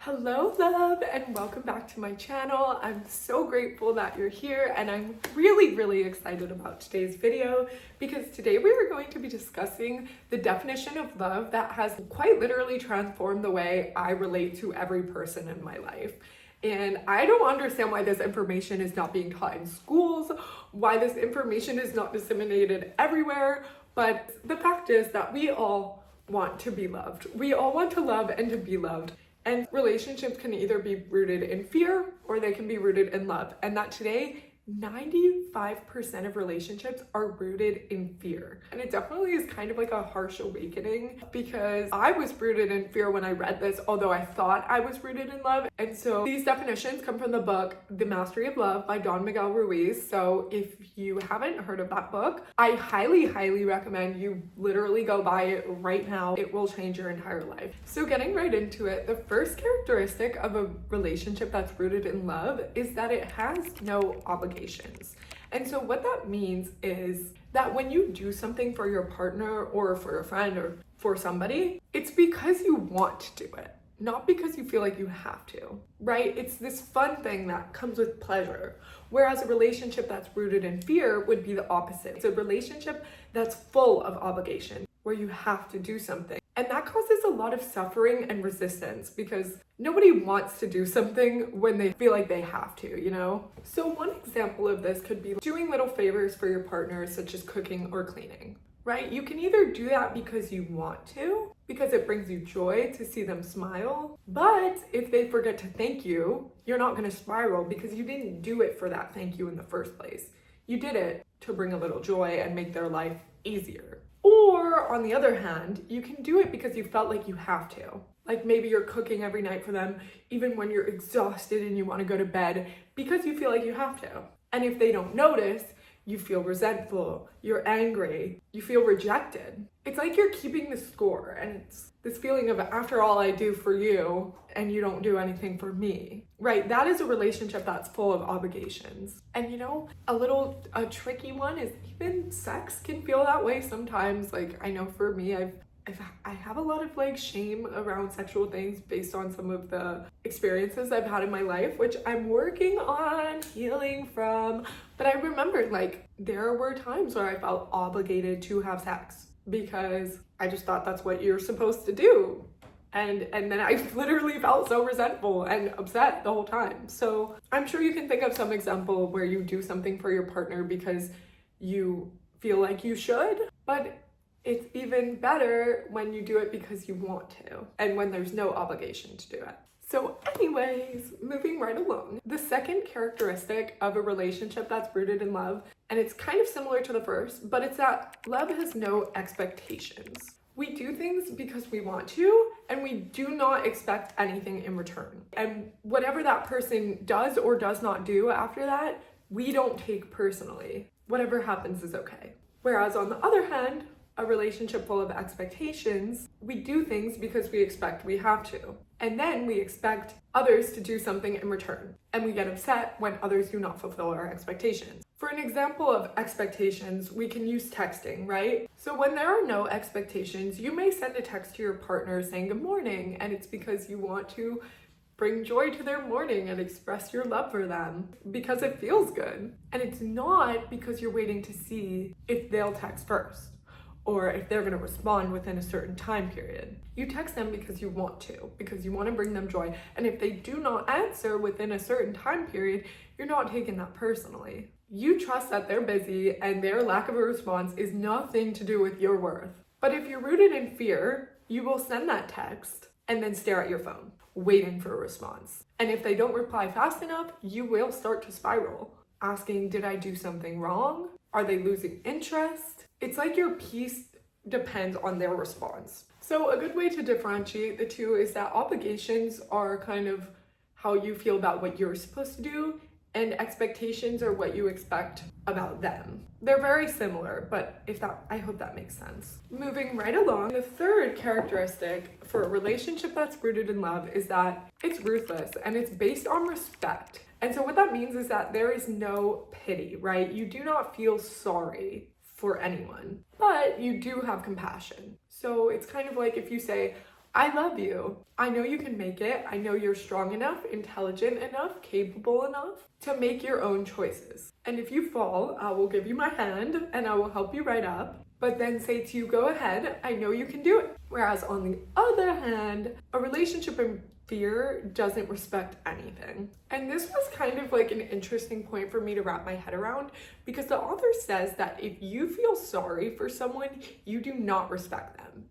Hello love and welcome back to my channel. I'm so grateful that you're here and I'm really excited about today's video because today we are going to be discussing the definition of love that has quite literally transformed the way I relate to every person in my life. And I don't understand why this information is not being taught in schools, why this information is not disseminated everywhere, but the fact is that we all want to be loved. We all want to love and to be loved. And relationships can either be rooted in fear or they can be rooted in love. And that today, 95% of relationships are rooted in fear. And it definitely is kind of like a harsh awakening because I was rooted in fear when I read this, although I thought I was rooted in love. And so these definitions come from the book, The Mastery of Love by Don Miguel Ruiz. So if you haven't heard of that book, I highly recommend you literally go buy it right now. It will change your entire life. So getting right into it, the first characteristic of a relationship that's rooted in love is that it has no obligations. And so what that means is that when you do something for your partner or for a friend or for somebody, it's because you want to do it, not because you feel like you have to, right? It's this fun thing that comes with pleasure. Whereas a relationship that's rooted in fear would be the opposite. It's a relationship that's full of obligation, where you have to do something. And that causes a lot of suffering and resistance because nobody wants to do something when they feel like they have to, you know? So one example of this could be doing little favors for your partner, such as cooking or cleaning, right? You can either do that because you want to, because it brings you joy to see them smile. But if they forget to thank you, you're not gonna spiral because you didn't do it for that thank you in the first place. You did it to bring a little joy and make their life easier. Or on the other hand, you can do it because you felt like you have to. Like maybe you're cooking every night for them, even when you're exhausted and you want to go to bed because you feel like you have to. And if they don't notice, you feel resentful, you're angry, you feel rejected. It's like you're keeping the score and it's this feeling of after all I do for you and you don't do anything for me, right? That is a relationship that's full of obligations. And you know, a tricky one is even sex can feel that way sometimes. Like I know for me, I have a lot of like shame around sexual things based on some of the experiences I've had in my life, which I'm working on healing from. But I remember like there were times where I felt obligated to have sex because I just thought that's what you're supposed to do. And then I literally felt so resentful and upset the whole time. So I'm sure you can think of some example where you do something for your partner because you feel like you should, but it's even better when you do it because you want to and when there's no obligation to do it. So anyways, moving right along. The second characteristic of a relationship that's rooted in love, and it's kind of similar to the first, but it's that love has no expectations. We do things because we want to, and we do not expect anything in return. And whatever that person does or does not do after that, we don't take personally. Whatever happens is okay. Whereas on the other hand, a relationship full of expectations, we do things because we expect we have to. And then we expect others to do something in return. And we get upset when others do not fulfill our expectations. For an example of expectations, we can use texting, right? So when there are no expectations, you may send a text to your partner saying good morning, and it's because you want to bring joy to their morning and express your love for them because it feels good. And it's not because you're waiting to see if they'll text first, or if they're gonna respond within a certain time period. You text them because you want to, because you wanna bring them joy. And if they do not answer within a certain time period, you're not taking that personally. You trust that they're busy and their lack of a response is nothing to do with your worth. But if you're rooted in fear, you will send that text and then stare at your phone, waiting for a response. And if they don't reply fast enough, you will start to spiral, asking, did I do something wrong? Are they losing interest? It's like your peace depends on their response. So a good way to differentiate the two is that obligations are kind of how you feel about what you're supposed to do, and expectations are what you expect about them. They're very similar, but I hope that makes sense. Moving right along, the third characteristic for a relationship that's rooted in love is that it's ruthless and it's based on respect. And so what that means is that there is no pity, right? You do not feel sorry for anyone, but you do have compassion. So it's kind of like if you say, I love you. I know you can make it. I know you're strong enough, intelligent enough, capable enough to make your own choices. And if you fall, I will give you my hand and I will help you right up, but then say to you, go ahead, I know you can do it. Whereas on the other hand, a relationship in fear doesn't respect anything. And this was kind of like an interesting point for me to wrap my head around, because the author says that if you feel sorry for someone, you do not respect them.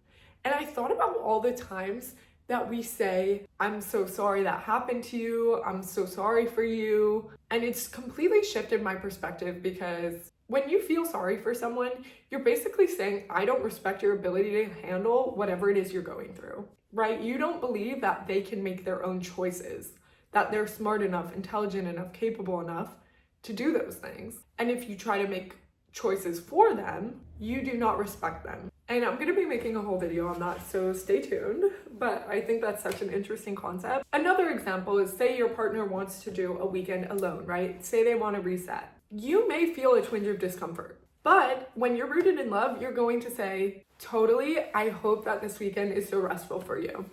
And I thought about all the times that we say, I'm so sorry that happened to you, I'm so sorry for you. And it's completely shifted my perspective, because when you feel sorry for someone, you're basically saying, I don't respect your ability to handle whatever it is you're going through, right? You don't believe that they can make their own choices, that they're smart enough, intelligent enough, capable enough to do those things. And if you try to make choices for them, you do not respect them. And I'm gonna be making a whole video on that, so stay tuned. But I think that's such an interesting concept. Another example is, say your partner wants to do a weekend alone, right? Say they want to reset. You may feel a twinge of discomfort, but when you're rooted in love, you're going to say, totally, I hope that this weekend is so restful for you,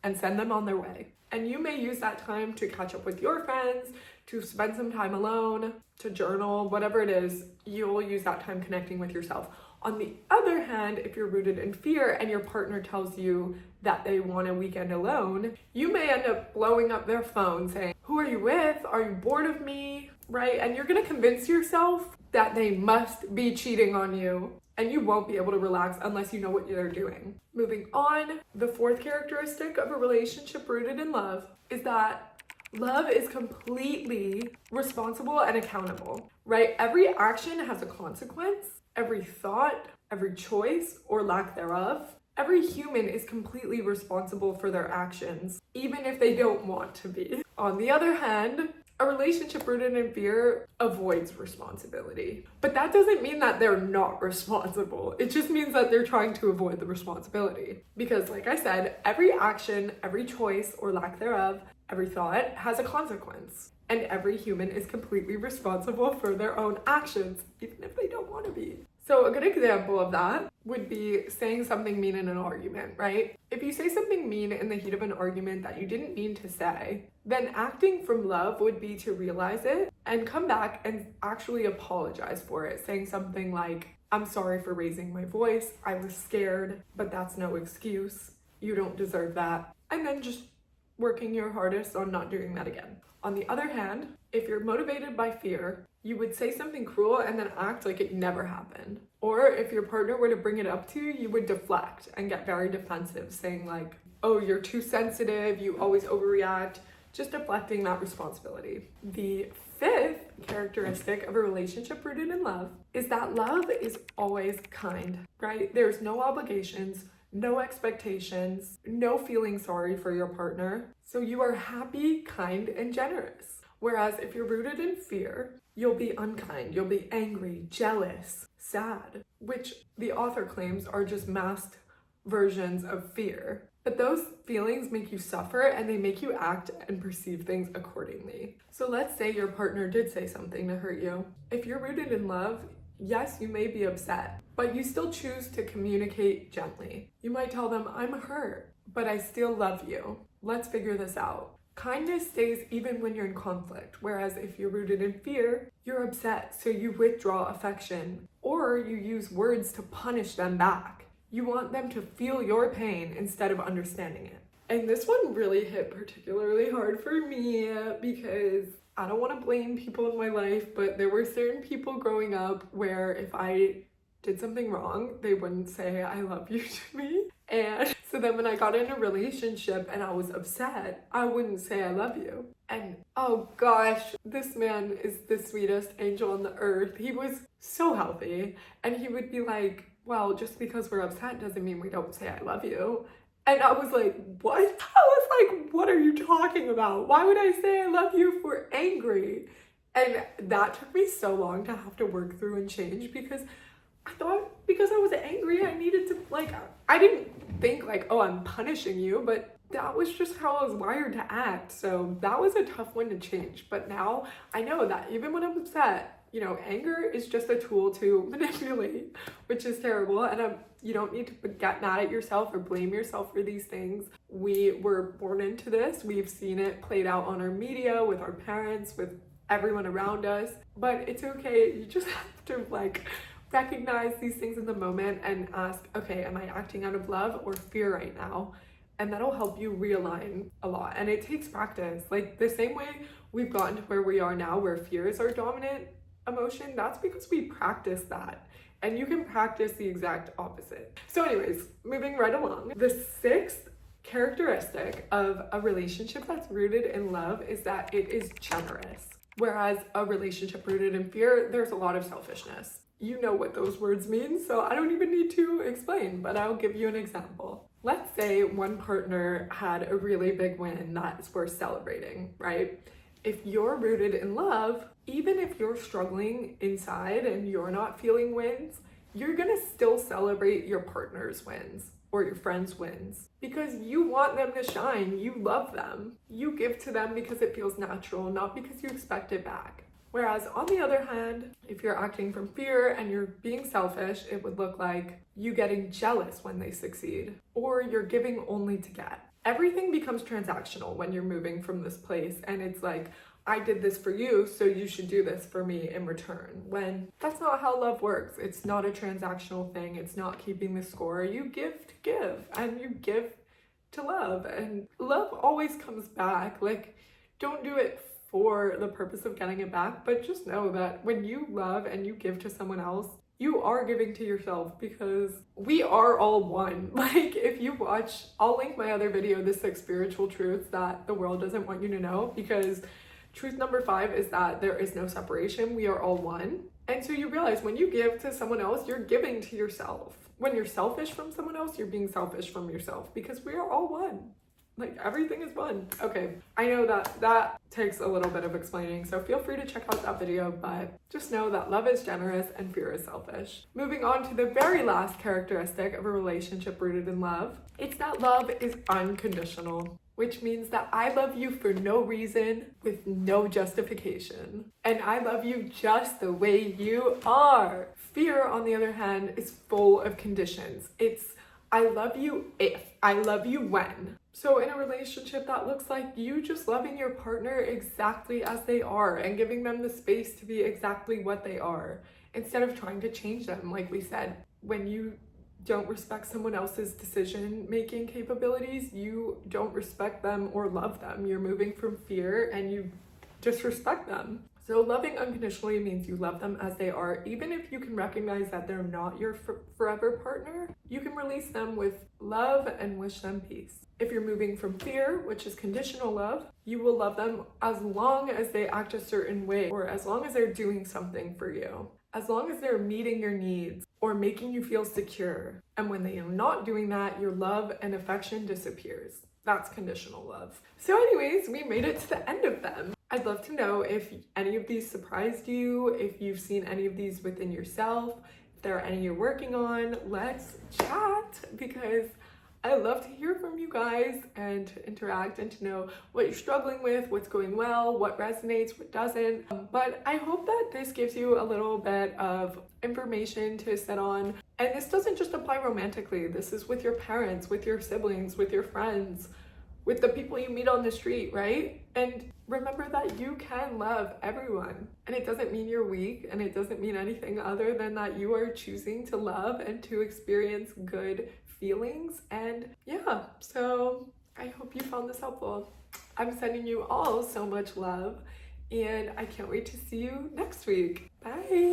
and send them on their way. And you may use that time to catch up with your friends, to spend some time alone, to journal, whatever it is, you'll use that time connecting with yourself. On the other hand, if you're rooted in fear and your partner tells you that they want a weekend alone, you may end up blowing up their phone saying, who are you with? Are you bored of me? Right? And you're gonna convince yourself that they must be cheating on you, and you won't be able to relax unless you know what they're doing. Moving on, the fourth characteristic of a relationship rooted in love is that love is completely responsible and accountable, right? Every action has a consequence. Every thought, every choice or lack thereof, every human is completely responsible for their actions, even if they don't want to be. On the other hand, a relationship rooted in fear avoids responsibility. But that doesn't mean that they're not responsible. It just means that they're trying to avoid the responsibility. Because like I said, every action, every choice or lack thereof, every thought has a consequence. And every human is completely responsible for their own actions, even if they don't want to be. So a good example of that would be saying something mean in an argument, right? If you say something mean in the heat of an argument that you didn't mean to say, then acting from love would be to realize it and come back and actually apologize for it, saying something like, I'm sorry for raising my voice, I was scared, but that's no excuse. You don't deserve that. And then just working your hardest on not doing that again. On the other hand, if you're motivated by fear, you would say something cruel and then act like it never happened. Or if your partner were to bring it up to you, you would deflect and get very defensive, saying like, oh, you're too sensitive, you always overreact, just deflecting that responsibility. The fifth characteristic of a relationship rooted in love is that love is always kind, right? There's no obligations, no expectations, no feeling sorry for your partner. So you are happy, kind, and generous. Whereas if you're rooted in fear, you'll be unkind, you'll be angry, jealous, sad, which the author claims are just masked versions of fear. But those feelings make you suffer and they make you act and perceive things accordingly. So let's say your partner did say something to hurt you. If you're rooted in love, yes, you may be upset, but you still choose to communicate gently. You might tell them, I'm hurt, but I still love you. Let's figure this out. Kindness stays even when you're in conflict, whereas if you're rooted in fear, you're upset, so you withdraw affection, or you use words to punish them back. You want them to feel your pain instead of understanding it. And this one really hit particularly hard for me because I don't want to blame people in my life, but there were certain people growing up where if I did something wrong, they wouldn't say I love you to me. And so then when I got in a relationship and I was upset, I wouldn't say I love you. And oh gosh, this man is the sweetest angel on the earth. He was so healthy. And he would be like, well, just because we're upset doesn't mean we don't say I love you. And I was like, what? I was like, what are you talking about? Why would I say I love you if we're angry? And that took me so long to have to work through and change, because I thought because I was angry, I needed to, like, I didn't think like, oh, I'm punishing you, but that was just how I was wired to act. So that was a tough one to change. But now I know that even when I'm upset, you know, anger is just a tool to manipulate, which is terrible. And you don't need to get mad at yourself or blame yourself for these things. We were born into this. We've seen it played out on our media, with our parents, with everyone around us. But it's okay. You just have to like recognize these things in the moment and ask, okay, am I acting out of love or fear right now? And that'll help you realign a lot. And it takes practice. Like the same way we've gotten to where we are now, where fear is our dominant emotion, that's because we practice that. And you can practice the exact opposite. So anyways, moving right along. The sixth characteristic of a relationship that's rooted in love is that it is generous. Whereas a relationship rooted in fear, there's a lot of selfishness. You know what those words mean, so I don't even need to explain, but I'll give you an example. Let's say one partner had a really big win that's worth celebrating, right? If you're rooted in love, even if you're struggling inside and you're not feeling wins, you're gonna still celebrate your partner's wins or your friend's wins because you want them to shine. You love them. You give to them because it feels natural, not because you expect it back. Whereas on the other hand, if you're acting from fear and you're being selfish, it would look like you getting jealous when they succeed, or you're giving only to get. Everything becomes transactional when you're moving from this place, and it's like, I did this for you, so you should do this for me in return. When that's not how love works. It's not a transactional thing. It's not keeping the score. You give to give, and you give to love, and love always comes back. Like, don't do it for the purpose of getting it back, but just know that when you love and you give to someone else, you are giving to yourself, because we are all one. Like, if you watch, I'll link my other video, the 6 spiritual truths that the world doesn't want you to know, because truth number 5 is that there is no separation. We are all one. And so you realize when you give to someone else, you're giving to yourself. When you're selfish from someone else, you're being selfish from yourself, because we are all one. Like, everything is one. Okay, I know that takes a little bit of explaining, so feel free to check out that video, but just know that love is generous and fear is selfish. Moving on to the very last characteristic of a relationship rooted in love, it's that love is unconditional, which means that I love you for no reason, with no justification. And I love you just the way you are. Fear, on the other hand, is full of conditions. It's I love you if, I love you when. So in a relationship, that looks like you just loving your partner exactly as they are and giving them the space to be exactly what they are, instead of trying to change them. Like we said, when you don't respect someone else's decision-making capabilities, you don't respect them or love them. You're moving from fear and you disrespect them. So loving unconditionally means you love them as they are. Even if you can recognize that they're not your forever partner, you can release them with love and wish them peace. If you're moving from fear, which is conditional love, you will love them as long as they act a certain way, or as long as they're doing something for you, as long as they're meeting your needs or making you feel secure. And when they are not doing that, your love and affection disappears. That's conditional love. So anyways, we made it to the end of them. I'd love to know if any of these surprised you, if you've seen any of these within yourself, if there are any you're working on. Let's chat, because I love to hear from you guys and to interact and to know what you're struggling with, what's going well, what resonates, what doesn't. But I hope that this gives you a little bit of information to sit on. And this doesn't just apply romantically. This is with your parents, with your siblings, with your friends, with the people you meet on the street, right? And remember that you can love everyone. And it doesn't mean you're weak, and it doesn't mean anything other than that you are choosing to love and to experience good feelings. And yeah, so I hope you found this helpful. I'm sending you all so much love, and I can't wait to see you next week. Bye.